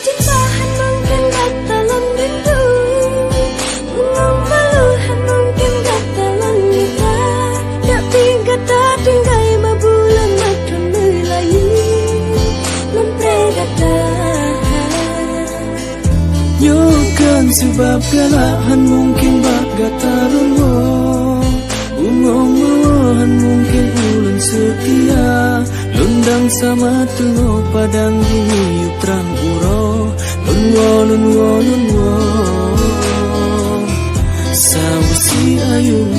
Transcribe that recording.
cintahan mungkin batalan rindu, ngomong maluhan mungkin batalan kita. Tak tiga tak tinggal mabulan makan melayu mempredata. Nyokan sebab galahan mungkin bak gataran mo, umong mawahan mungkin ulan setia. Lundang sama tungo padang dini terang uro, lunwo. Sawasi ayung